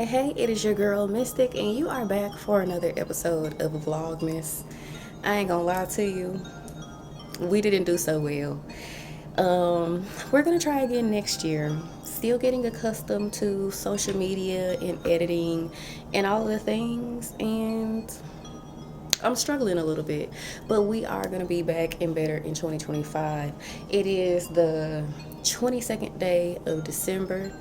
Hey, it is your girl Mystic, and you are back for another episode of Vlogmas. I ain't gonna lie to you, we didn't do so well. We're gonna try again next year. Still getting accustomed to social media and editing and all the things, and I'm struggling a little bit, but we are going to be back and better in 2025. It is the 22nd day of December,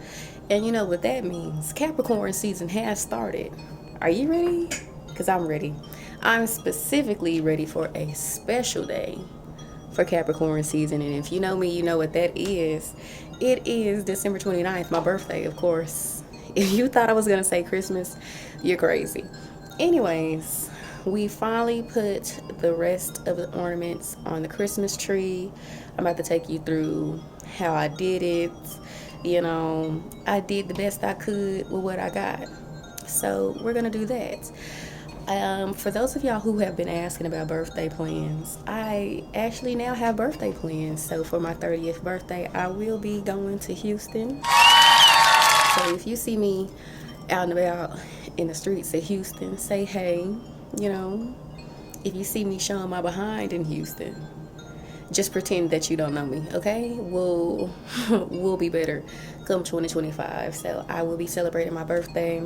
and you know what that means. Capricorn season has started. Are you ready? Because I'm ready. I'm specifically ready for a special day for Capricorn season, and if you know me, you know what that is. It is December 29th, my birthday, of course. If you thought I was going to say Christmas, you're crazy. Anyways, we finally put the rest of the ornaments on the Christmas tree. I'm about to take you through how I did it. You know, I did the best I could with what I got. So we're going to do that. For those of y'all who have been asking about birthday plans, I actually now have birthday plans. So for my 30th birthday, I will be going to Houston. So if you see me out and about in the streets of Houston, say hey. You know, if you see me showing my behind in Houston, just pretend that you don't know me, okay? We'll be better come 2025. So I will be celebrating my birthday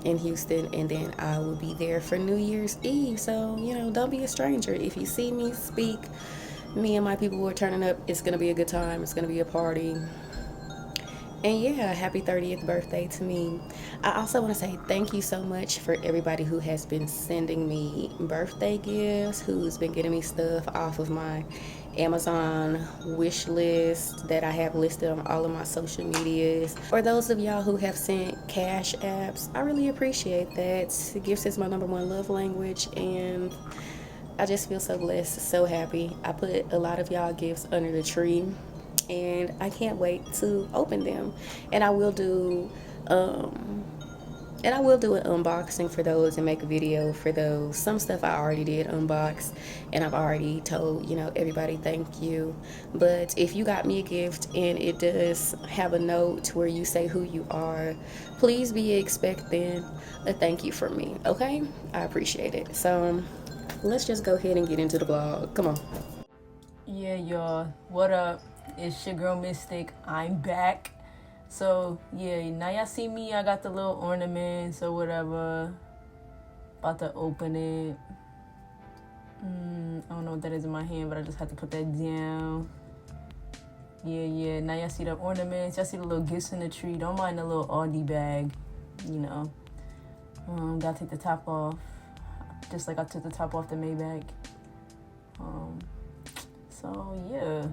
in Houston, and then I will be there for New Year's Eve. So, you know, don't be a stranger. If you see me speak, me and my people who are turning up, it's gonna be a good time. It's gonna be a party. And yeah, happy 30th birthday to me. I also want to say thank you so much for everybody who has been sending me birthday gifts, who's been getting me stuff off of my Amazon wish list that I have listed on all of my social medias. For those of y'all who have sent cash apps, I really appreciate that. Gifts is my #1 love language, and I just feel so blessed, so happy. I put a lot of y'all gifts under the tree, and I can't wait to open them. And I will do an unboxing for those and make a video for those. Some stuff I already did unbox, and I've already told, you know, everybody thank you. But if you got me a gift and it does have a note where you say who you are, please be expecting a thank you from me, okay? I appreciate it. So let's just go ahead and get into the vlog. Come on. Yeah, y'all, what up? It's your girl Mystic. I'm back. So yeah, now y'all see me. I got the little ornaments or whatever. About to open it. I don't know what that is in my hand, but I just had to put that down. Yeah. Now y'all see the ornaments. Y'all see the little gifts in the tree. Don't mind the little Aldi bag. You know. Gotta take the top off, just like I took the top off the Maybach. So yeah,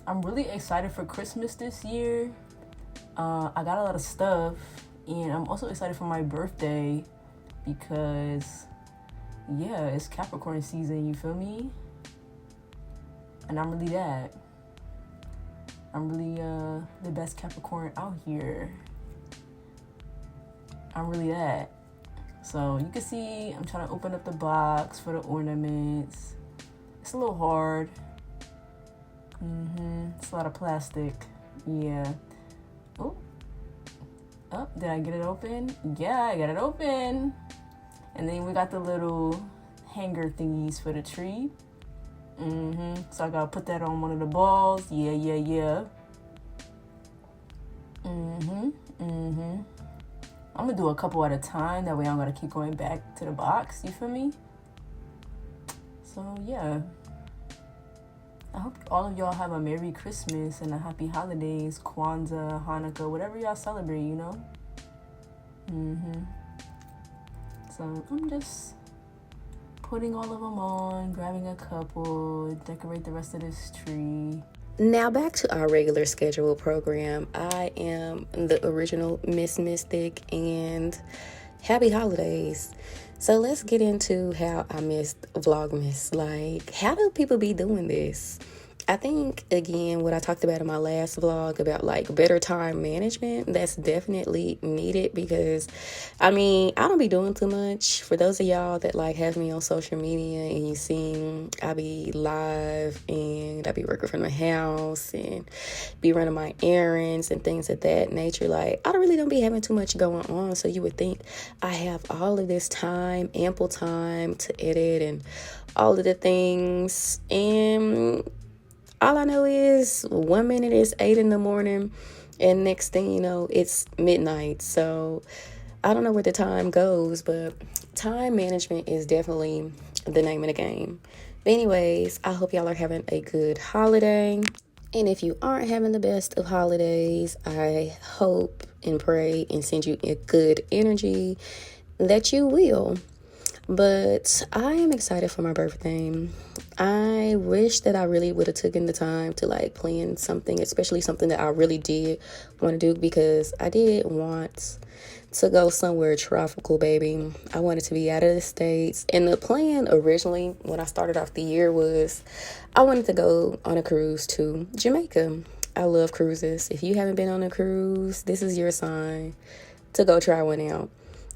I'm really excited for Christmas this year. I got a lot of stuff, and I'm also excited for my birthday because, yeah, it's Capricorn season, you feel me? And I'm really that. I'm really the best Capricorn out here. I'm really that. So you can see I'm trying to open up the box for the ornaments. It's a little hard. It's a lot of plastic. Yeah. Oh, did I get it open? Yeah, I got it open. And then we got the little hanger thingies for the tree. So I gotta put that on one of the balls. Yeah. I'm gonna do a couple at a time. That way I'm gonna keep going back to the box. You feel me? So yeah. I hope all of y'all have a Merry Christmas and a Happy Holidays, Kwanzaa, Hanukkah, whatever y'all celebrate, you know? So I'm just putting all of them on, grabbing a couple, decorate the rest of this tree. Now back to our regular schedule program. I am the original Miss Mystic, and happy holidays. So let's get into how I missed Vlogmas. Like, how do people be doing this? I think, again, what I talked about in my last vlog about like better time management, that's definitely needed because I mean, I don't be doing too much. For those of y'all that like have me on social media and you seen I be live and I be working from the house and be running my errands and things of that nature, like I don't be having too much going on. So you would think I have all of this time, ample time to edit and all of the things, and all I know is 1 minute it's 8 in the morning, and next thing you know, it's midnight. So I don't know where the time goes, but time management is definitely the name of the game. But anyways, I hope y'all are having a good holiday. And if you aren't having the best of holidays, I hope and pray and send you a good energy that you will. But I am excited for my birthday. I wish that I really would have taken the time to like plan something, especially something that I really did want to do, because I did want to go somewhere tropical, baby. I wanted to be out of the States. And the plan originally, when I started off the year, was I wanted to go on a cruise to Jamaica. I love cruises. If you haven't been on a cruise, this is your sign to go try one out.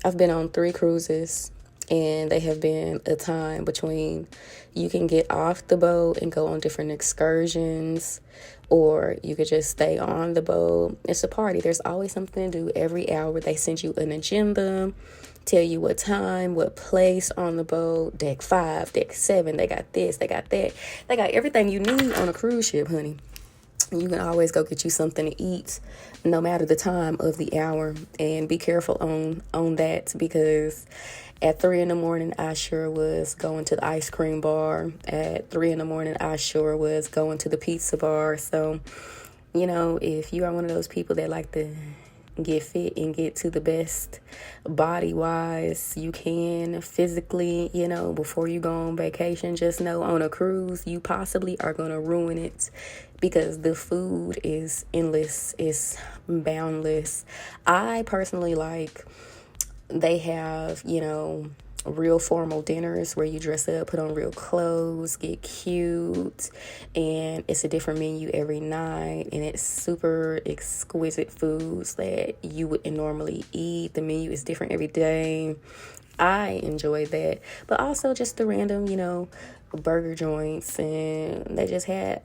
I've been on 3 cruises, and they have been a time between you can get off the boat and go on different excursions, or you could just stay on the boat. It's a party. There's always something to do every hour. They send you an agenda, tell you what time, what place on the boat, deck 5, deck 7. They got this, they got that. They got everything you need on a cruise ship, honey. You can always go get you something to eat no matter the time of the hour, and be careful on that, because at 3 in the morning I sure was going to the ice cream bar. At 3 in the morning I sure was going to the pizza bar. So, you know, if you are one of those people that like to get fit and get to the best body wise you can physically, you know, before you go on vacation, just know on a cruise you possibly are going to ruin it, because the food is endless, it's boundless. I personally like, they have, you know, real formal dinners where you dress up, put on real clothes, get cute, and it's a different menu every night, and it's super exquisite foods that you wouldn't normally eat. The menu is different every day. I enjoy that. But also just the random, you know, burger joints, and they just had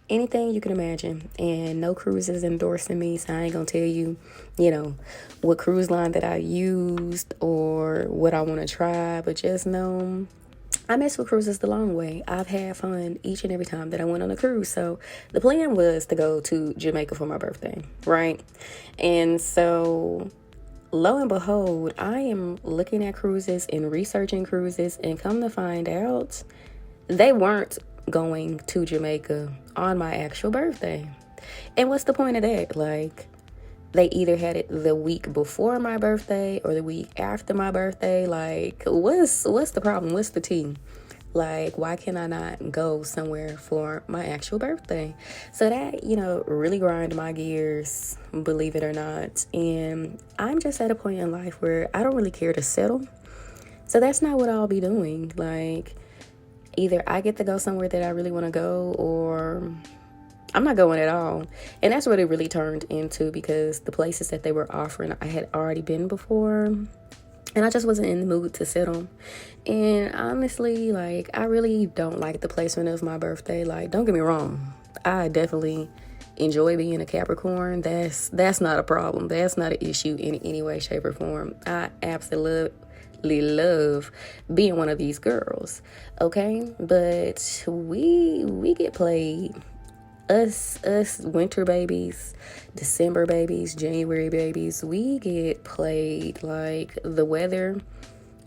anything you can imagine. And no cruise is endorsing me, so I ain't gonna tell you, you know, what cruise line that I used or what I want to try, but just know I mess with cruises the long way. I've had fun each and every time that I went on a cruise. So the plan was to go to Jamaica for my birthday, right? And so lo and behold, I am looking at cruises and researching cruises, and come to find out, they weren't going to Jamaica on my actual birthday. And what's the point of that? Like, they either had it the week before my birthday or the week after my birthday. Like, what's the problem? What's the tea? Like, why can I not go somewhere for my actual birthday? So that, you know, really grind my gears, believe it or not. And I'm just at a point in life where I don't really care to settle. So that's not what I'll be doing. Like, either I get to go somewhere that I really want to go, or I'm not going at all. And that's what it really turned into, because the places that they were offering, I had already been before, and I just wasn't in the mood to settle. And honestly, like, I really don't like the placement of my birthday. Like, don't get me wrong, I definitely enjoy being a Capricorn. That's not a problem. That's not an issue in any way, shape, or form. I absolutely love being one of these girls, okay? But we get played. Us winter babies, December babies, January babies, we get played. Like, the weather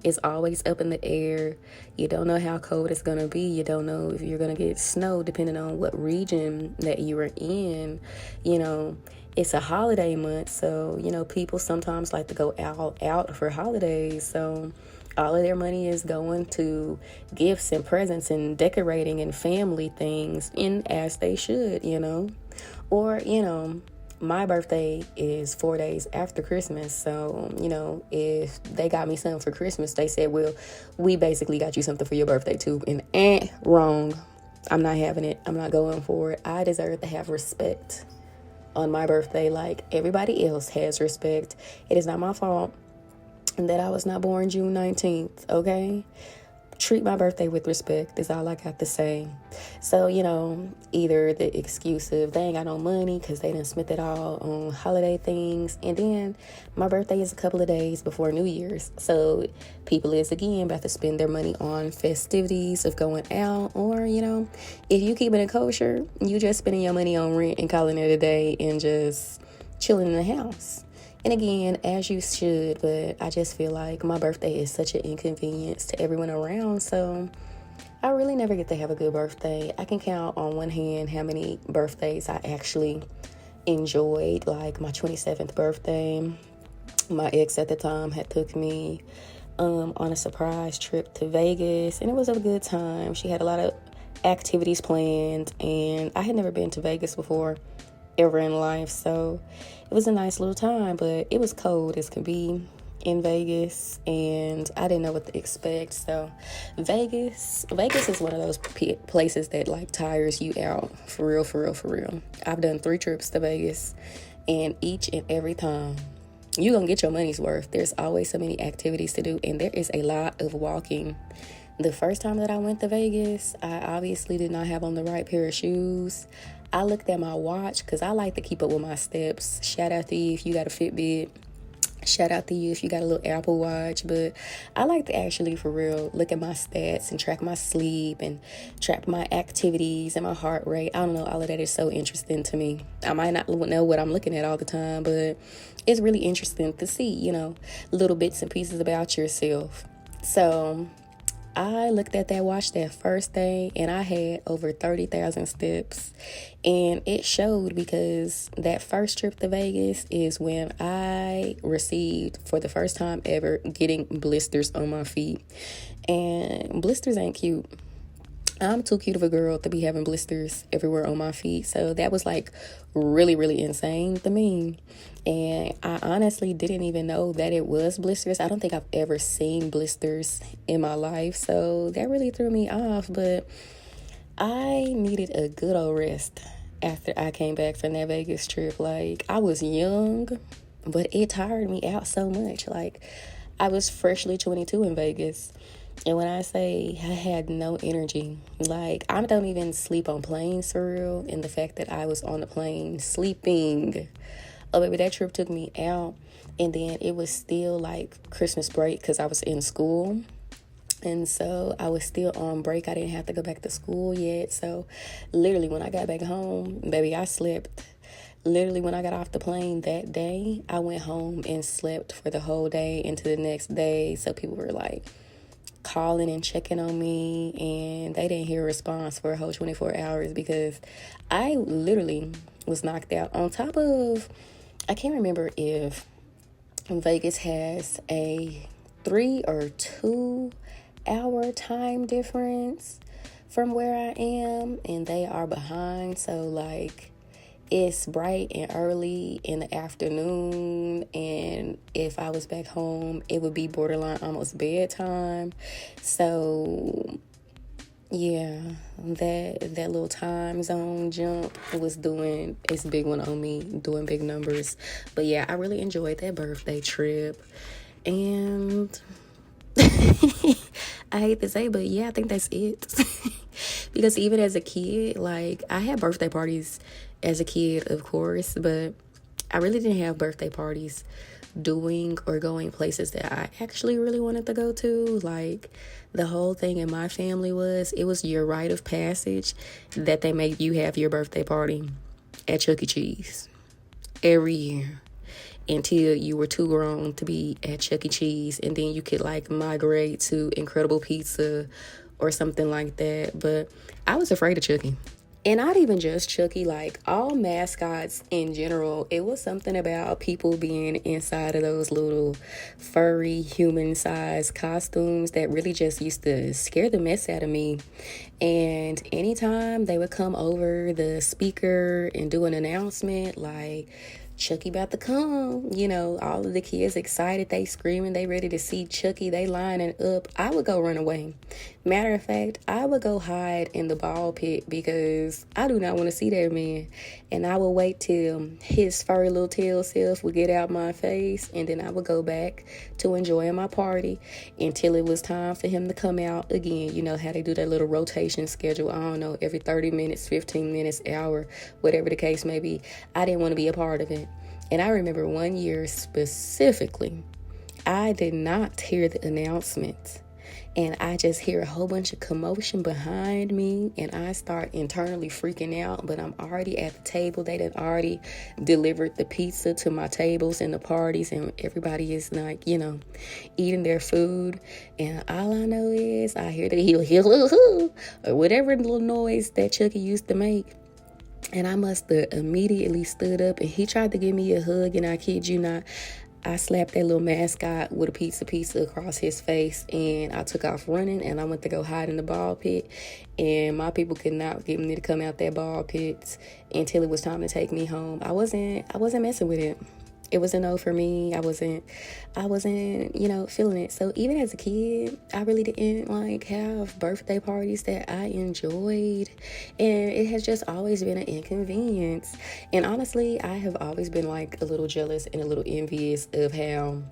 is always up in the air. You don't know how cold it's gonna be. You don't know if you're gonna get snow, depending on what region that you are in. You know, it's a holiday month, so, you know, people sometimes like to go out for holidays. So all of their money is going to gifts and presents and decorating and family things, and as they should, you know. Or, you know, my birthday is 4 days after Christmas. So, you know, if they got me something for Christmas, they said, well, we basically got you something for your birthday too. And wrong. I'm not having it. I'm not going for it. I deserve to have respect on my birthday like everybody else has respect. It is not my fault that I was not born June 19th, okay? Treat my birthday with respect is all I got to say. So, either the excuse of they ain't got no money because they done spent it all on holiday things, and then my birthday is a couple of days before New Year's, so people is again about to spend their money on festivities of going out, or if you keeping it kosher, you just spending your money on rent and calling it a day and just chilling in the house. And again, as you should, but I just feel like my birthday is such an inconvenience to everyone around, so I really never get to have a good birthday. I can count on one hand how many birthdays I actually enjoyed, like my 27th birthday. My ex at the time had took me on a surprise trip to Vegas, and it was a good time. She had a lot of activities planned, and I had never been to Vegas before ever in life, so it was a nice little time, but it was cold as could be in Vegas, and I didn't know what to expect. So Vegas is one of those places that like tires you out for real. I've done 3 trips to Vegas, and each and every time you're gonna get your money's worth. There's always so many activities to do, and there is a lot of walking. The first time that I went to Vegas, I obviously did not have on the right pair of shoes. I looked at my watch because I like to keep up with my steps. Shout out to you if you got a Fitbit. Shout out to you if you got a little Apple Watch. But I like to actually, for real, look at my stats and track my sleep and track my activities and my heart rate. I don't know, all of that is so interesting to me. I might not know what I'm looking at all the time, but it's really interesting to see, little bits and pieces about yourself. So I looked at that watch that first day, and I had over 30,000 steps, and it showed because that first trip to Vegas is when I received, for the first time ever, getting blisters on my feet, and blisters ain't cute. I'm too cute of a girl to be having blisters everywhere on my feet. So that was like really, really insane to me. And I honestly didn't even know that it was blisters. I don't think I've ever seen blisters in my life. So that really threw me off. But I needed a good old rest after I came back from that Vegas trip. Like, I was young, but it tired me out so much. Like, I was freshly 22 in Vegas. And when I say I had no energy, like, I don't even sleep on planes for real. And the fact that I was on the plane sleeping, oh baby, that trip took me out. And then it was still like Christmas break because I was in school. And so I was still on break. I didn't have to go back to school yet. So literally when I got back home, baby, I slept. Literally when I got off the plane that day, I went home and slept for the whole day into the next day. So people were like calling and checking on me, and they didn't hear a response for a whole 24 hours because I literally was knocked out. On top of, I can't remember if Vegas has a 3 or 2 hour time difference from where I am, and they are behind. So like, it's bright and early in the afternoon, and if I was back home, it would be borderline almost bedtime. So yeah, that little time zone jump was doing its big one on me, doing big numbers. But yeah, I really enjoyed that birthday trip, and I hate to say, but yeah, I think that's it. Because even as a kid, like, I had birthday parties as a kid, of course, but I really didn't have birthday parties doing or going places that I actually really wanted to go to. Like, the whole thing in my family it was your rite of passage that they make you have your birthday party at Chuck E. Cheese every year until you were too grown to be at Chuck E. Cheese, and then you could like migrate to Incredible Pizza or something like that. But I was afraid of Chucky. And not even just Chucky, like all mascots in general. It was something about people being inside of those little furry human-sized costumes that really just used to scare the mess out of me. And anytime they would come over the speaker and do an announcement like Chucky about to come. You know, all of the kids excited, they screaming, they ready to see Chucky, they lining up. I would go run away. Matter of fact, I would go hide in the ball pit because I do not want to see that man. And I would wait till his furry little tail self would get out my face, and then I would go back to enjoying my party until it was time for him to come out again. You know how they do that little rotation schedule. I don't know, every 30 minutes, 15 minutes, hour, whatever the case may be. I didn't want to be a part of it. And I remember one year specifically, I did not hear the announcement. And I just hear a whole bunch of commotion behind me, and I start internally freaking out, but I'm already at the table. They done already delivered the pizza to my tables and the parties, and everybody is like, you know, eating their food. And all I know is I hear the heel, or whatever little noise that Chucky used to make. And I must have immediately stood up, and he tried to give me a hug, and I kid you not, I slapped that little mascot with a pizza across his face, and I took off running, and I went to go hide in the ball pit, and my people could not get me to come out that ball pit until it was time to take me home. I wasn't messing with it. It was a no for me. I wasn't, you know, feeling it. So even as a kid, I really didn't like have birthday parties that I enjoyed. And it has just always been an inconvenience. And honestly, I have always been like a little jealous and a little envious of how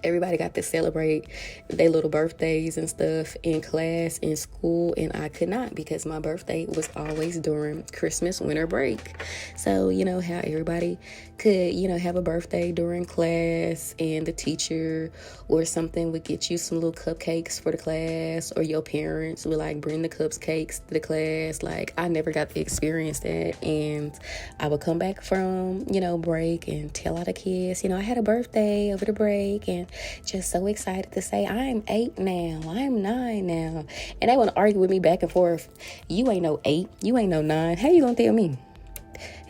everybody got to celebrate their little birthdays and stuff in class, in school, and I could not because my birthday was always during Christmas winter break. So, you know, how everybody could, you know, have a birthday during class, and the teacher or something would get you some little cupcakes for the class, or your parents would like bring the cupcakes to the class. Like, I never got to experience that, and I would come back from, you know, break and tell all the kids, you know, I had a birthday over the break, and just so excited to say, I'm 8 now, I'm 9 now. And they want to argue with me back and forth. You ain't no 8, you ain't no 9. How you gonna tell me?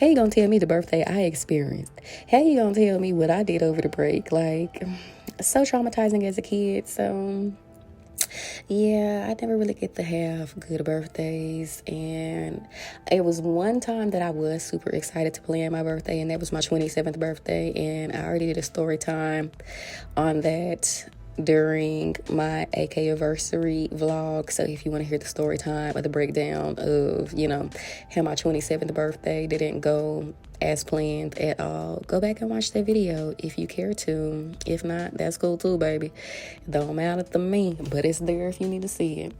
How you gonna tell me the birthday I experienced? How you gonna tell me what I did over the break? Like, so traumatizing as a kid. So yeah, I never really get to have good birthdays. And it was one time that I was super excited to plan my birthday, and that was my 27th birthday. And I already did a story time on that during my AK anniversary vlog. So if you want to hear the story time or the breakdown of, you know, how my 27th birthday didn't go as planned at all, go back and watch that video if you care to. If not, that's cool too, baby. Don't matter to me, but it's there if you need to see it.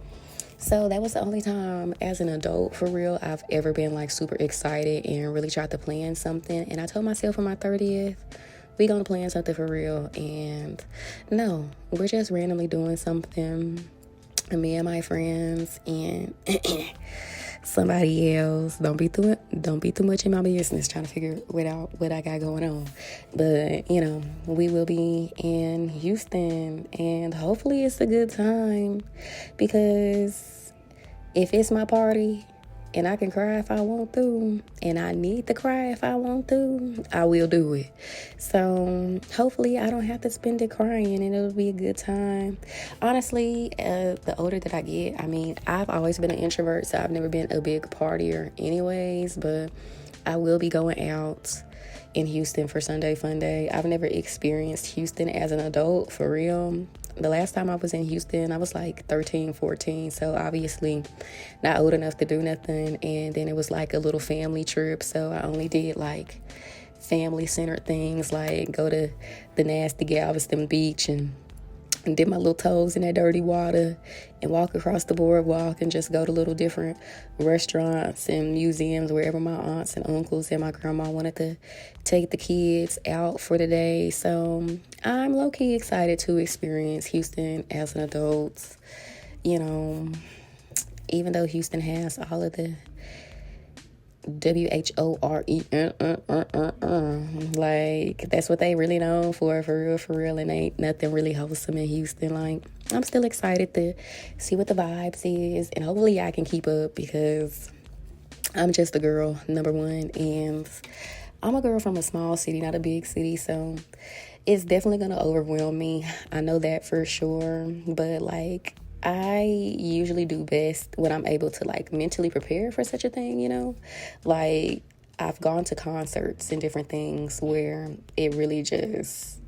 So that was the only time as an adult, for real, I've ever been like super excited and really tried to plan something. And I told myself for my 30th, we gonna plan something for real. And no, we're just randomly doing something, me and my friends and somebody else. Don't be too much in my business trying to figure out what I got going on. But, you know, we will be in Houston, and hopefully it's a good time, because if it's my party and I can cry if I want to, and I need to cry if I want to, I will do it. So hopefully I don't have to spend it crying, and it'll be a good time. Honestly, the older that I get, I mean, I've always been an introvert, so I've never been a big partier anyways, but I will be going out in Houston for Sunday Fun Day. I've never experienced Houston as an adult, for real. The last time I was in Houston, I was like 13, 14, so obviously not old enough to do nothing. And then it was like a little family trip, so I only did like family-centered things, like go to the nasty Galveston beach and dip my little toes in that dirty water and walk across the boardwalk and just go to little different restaurants and museums wherever my aunts and uncles and my grandma wanted to take the kids out for the day. So I'm low-key excited to experience Houston as an adult. You know, even though Houston has all of the WHORE, like that's what they really known for real, and ain't nothing really wholesome in Houston. Like, I'm still excited to see what the vibes is, and hopefully I can keep up, because I'm just a girl, number one, and I'm a girl from a small city, not a big city, so it's definitely gonna overwhelm me. I know that for sure, but like, I usually do best when I'm able to like mentally prepare for such a thing, you know? Like, I've gone to concerts and different things where it really just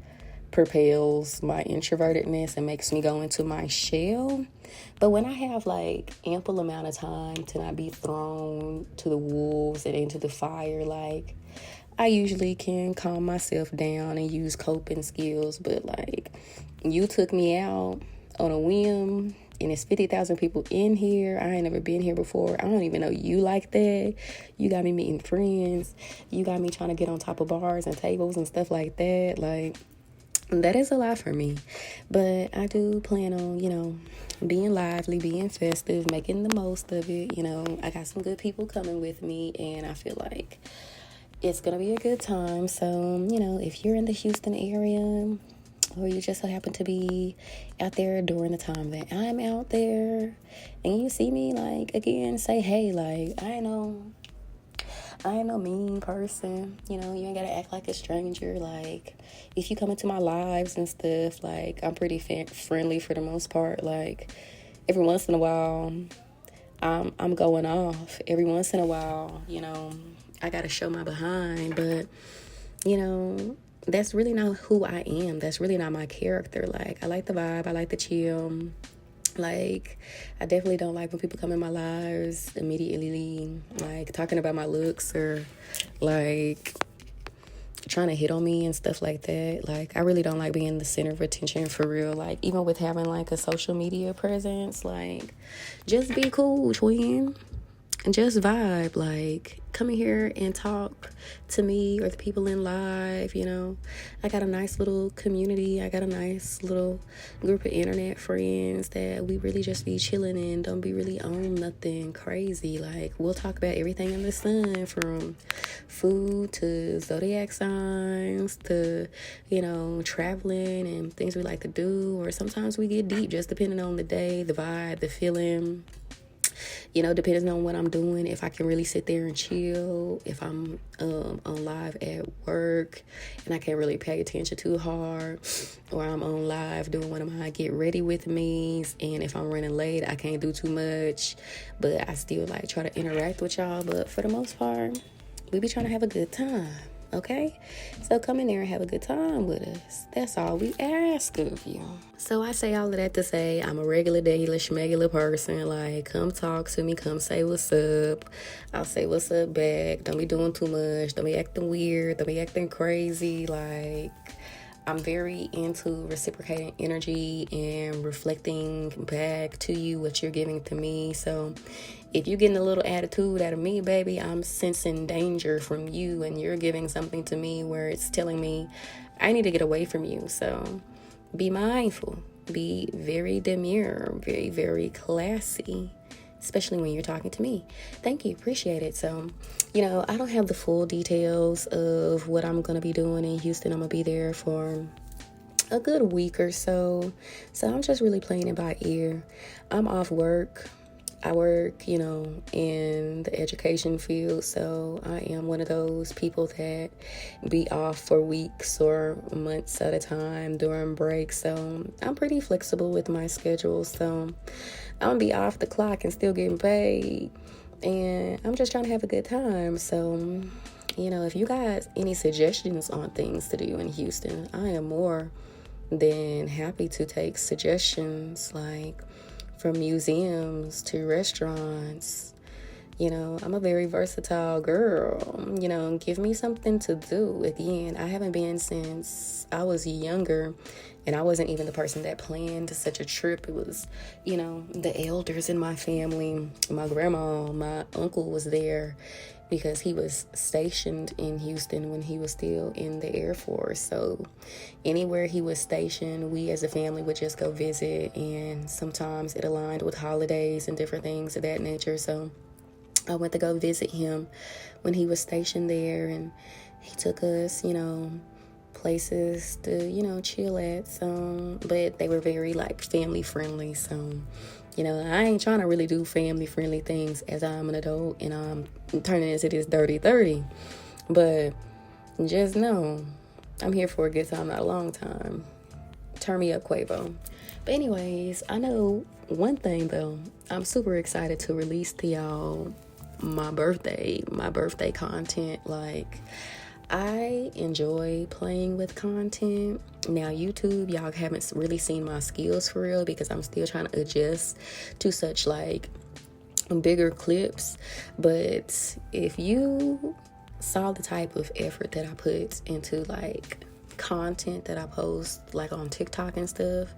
propels my introvertedness and makes me go into my shell. But when I have like ample amount of time to not be thrown to the wolves and into the fire, like I usually can calm myself down and use coping skills. But like, you took me out on a whim and it's 50,000 people in here. I ain't never been here before. I don't even know you like that. You got me meeting friends. You got me trying to get on top of bars and tables and stuff like that. Like, that is a lot for me. But I do plan on, being lively, being festive, making the most of it. I got some good people coming with me, and I feel like it's going to be a good time. So, if you're in the Houston area, or you just so happen to be out there during the time that I'm out there, and you see me, like, again, say hey. Like, I ain't no mean person. You ain't gotta act like a stranger. Like, if you come into my lives and stuff, like, I'm pretty friendly for the most part. Like, every once in a while, I'm going off. Every once in a while, I gotta show my behind. But, that's really not who I am. That's really not my character. Like, I like the vibe. I like the chill. Like, I definitely don't like when people come in my lives immediately, like, talking about my looks or, like, trying to hit on me and stuff like that. Like, I really don't like being the center of attention for real. Like, even with having, like, a social media presence, like, just be cool, twin. And just vibe. Like, come in here and talk to me or the people in live. I got a nice little community. I got a nice little group of internet friends that we really just be chilling and don't be really on nothing crazy. Like, we'll talk about everything in the sun, from food to zodiac signs to, traveling and things we like to do. Or sometimes we get deep, just depending on the day, the vibe, the feeling. Depending on what I'm doing, if I can really sit there and chill, if I'm on live at work and I can't really pay attention too hard, or I'm on live doing one of my get ready with me's, and if I'm running late, I can't do too much, but I still like try to interact with y'all. But for the most part, we be trying to have a good time. Okay? So come in there and have a good time with us. That's all we ask of you. So I say all of that to say I'm a regular, daily, schmegular person. Like, come talk to me. Come say what's up. I'll say what's up back. Don't be doing too much. Don't be acting weird. Don't be acting crazy. Like, I'm very into reciprocating energy and reflecting back to you what you're giving to me. So if you're getting a little attitude out of me, baby, I'm sensing danger from you, and you're giving something to me where it's telling me I need to get away from you. So be mindful. Be very demure, very, very classy, especially when you're talking to me. Thank you. Appreciate it. So, I don't have the full details of what I'm going to be doing in Houston. I'm going to be there for a good week or so. So I'm just really playing it by ear. I'm off work. I work, in the education field. So I am one of those people that be off for weeks or months at a time during breaks. So I'm pretty flexible with my schedule. So I'm going to be off the clock and still getting paid. And I'm just trying to have a good time. So, if you guys any suggestions on things to do in Houston, I am more than happy to take suggestions, like from museums to restaurants. I'm a very versatile girl. Give me something to do. Again, I haven't been since I was younger, and I wasn't even the person that planned such a trip. It was, the elders in my family. My grandma, my uncle was there because he was stationed in Houston when he was still in the Air Force. So anywhere he was stationed, we as a family would just go visit, and sometimes it aligned with holidays and different things of that nature. So I went to go visit him when he was stationed there, and he took us, places to, chill at. So, but they were very, like, family friendly. So, I ain't trying to really do family friendly things as I'm an adult and I'm turning into this dirty 30. But just know, I'm here for a good time, not a long time. Turn me up, Quavo. But anyways, I know one thing, though. I'm super excited to release to y'all my birthday content. Like, I enjoy playing with content. Now, YouTube, y'all haven't really seen my skills for real because I'm still trying to adjust to such like bigger clips. But if you saw the type of effort that I put into like content that I post like on TikTok and stuff,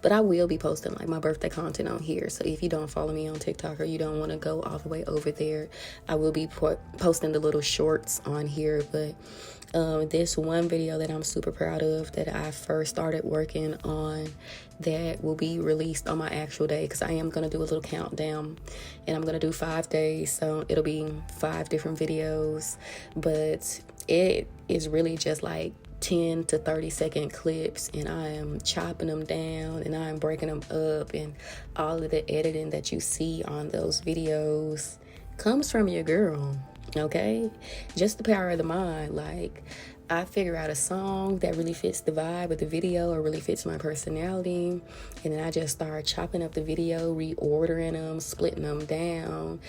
but I will be posting like my birthday content on here. So if you don't follow me on TikTok or you don't want to go all the way over there, I will be posting the little shorts on here. But this one video that I'm super proud of that I first started working on that will be released on my actual day, because I am going to do a little countdown and I'm going to do 5 days, so it'll be 5 different videos, but it is really just like 10 to 30 second clips, and I am chopping them down and I am breaking them up, and all of the editing that you see on those videos comes from your girl. Okay, just the power of the mind. Like, I figure out a song that really fits the vibe of the video or really fits my personality, and then I just start chopping up the video, reordering them, splitting them down,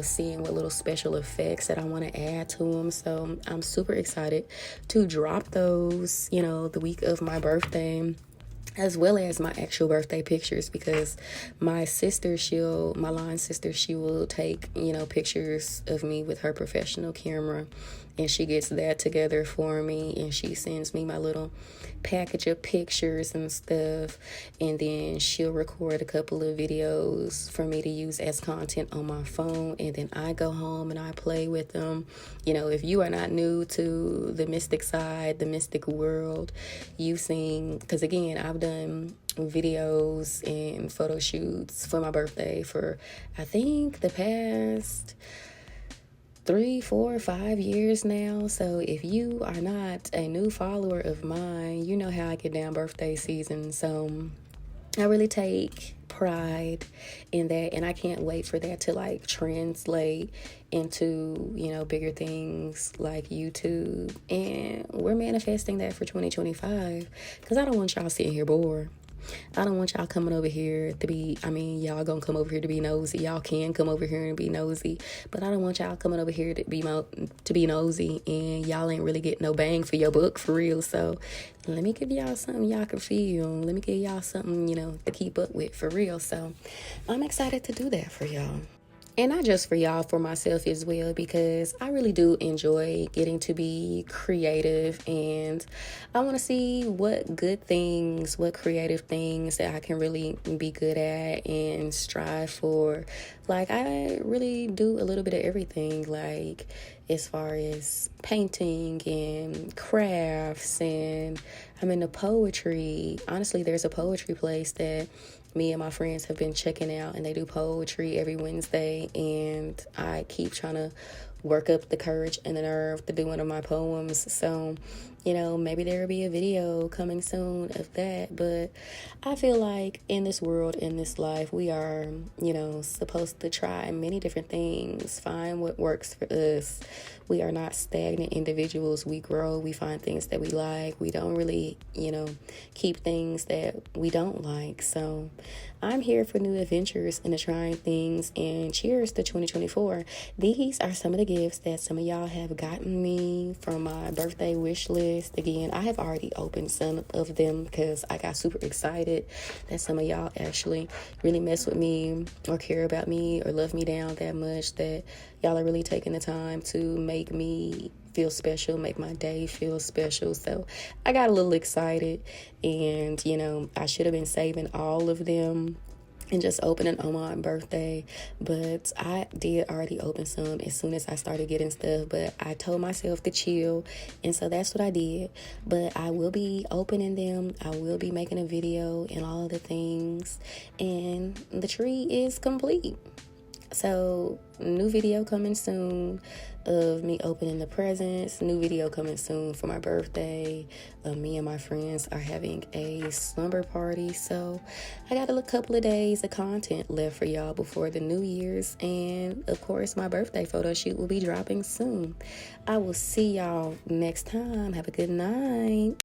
seeing what little special effects that I want to add to them. So I'm super excited to drop those, the week of my birthday, as well as my actual birthday pictures, because my line sister, she will take, pictures of me with her professional camera, and she gets that together for me, and she sends me my little package of pictures and stuff, and then she'll record a couple of videos for me to use as content on my phone, and then I go home and I play with them. If you are not new to the mystic side, the mystic world, you've seen, because again, I've done videos and photo shoots for my birthday for, I think, the past 3, 4, 5 years now. So if you are not a new follower of mine, you know how I get down birthday season. So I really take pride in that, and I can't wait for that to like translate into, bigger things like YouTube. And we're manifesting that for 2025, because I don't want y'all sitting here bored. I don't want y'all coming over here to be, y'all gonna come over here to be nosy. Y'all can come over here and be nosy, but I don't want y'all coming over here to be nosy and y'all ain't really getting no bang for your buck for real. So let me give y'all something y'all can feel. Let me give y'all something, to keep up with for real. So I'm excited to do that for y'all. And not just for y'all, for myself as well, because I really do enjoy getting to be creative, and I want to see what creative things that I can really be good at and strive for. Like, I really do a little bit of everything, like as far as painting and crafts, and I'm into poetry. Honestly, there's a poetry place that me and my friends have been checking out, and they do poetry every Wednesday, and I keep trying to work up the courage and the nerve to do one of my poems. So, maybe there will be a video coming soon of that. But I feel like in this world, in this life, we are, supposed to try many different things, find what works for us. We are not stagnant individuals. We grow, we find things that we like. We don't really, keep things that we don't like. So I'm here for new adventures and to trying things, and cheers to 2024. These are some of the gifts that some of y'all have gotten me from my birthday wish list. Again, I have already opened some of them because I got super excited that some of y'all actually really mess with me or care about me or love me down that much, that y'all are really taking the time to make me feel special, make my day feel special. So I got a little excited, and I should have been saving all of them and just opening on my birthday, but I did already open some as soon as I started getting stuff. But I told myself to chill, and so that's what I did. But I will be opening them, I will be making a video and all of the things, and the tree is complete. So new video coming soon of me opening the presents. New video coming soon for my birthday. Me and my friends are having a slumber party. So I got a couple of days of content left for y'all before the New Year's. And of course, my birthday photo shoot will be dropping soon. I will see y'all next time. Have a good night.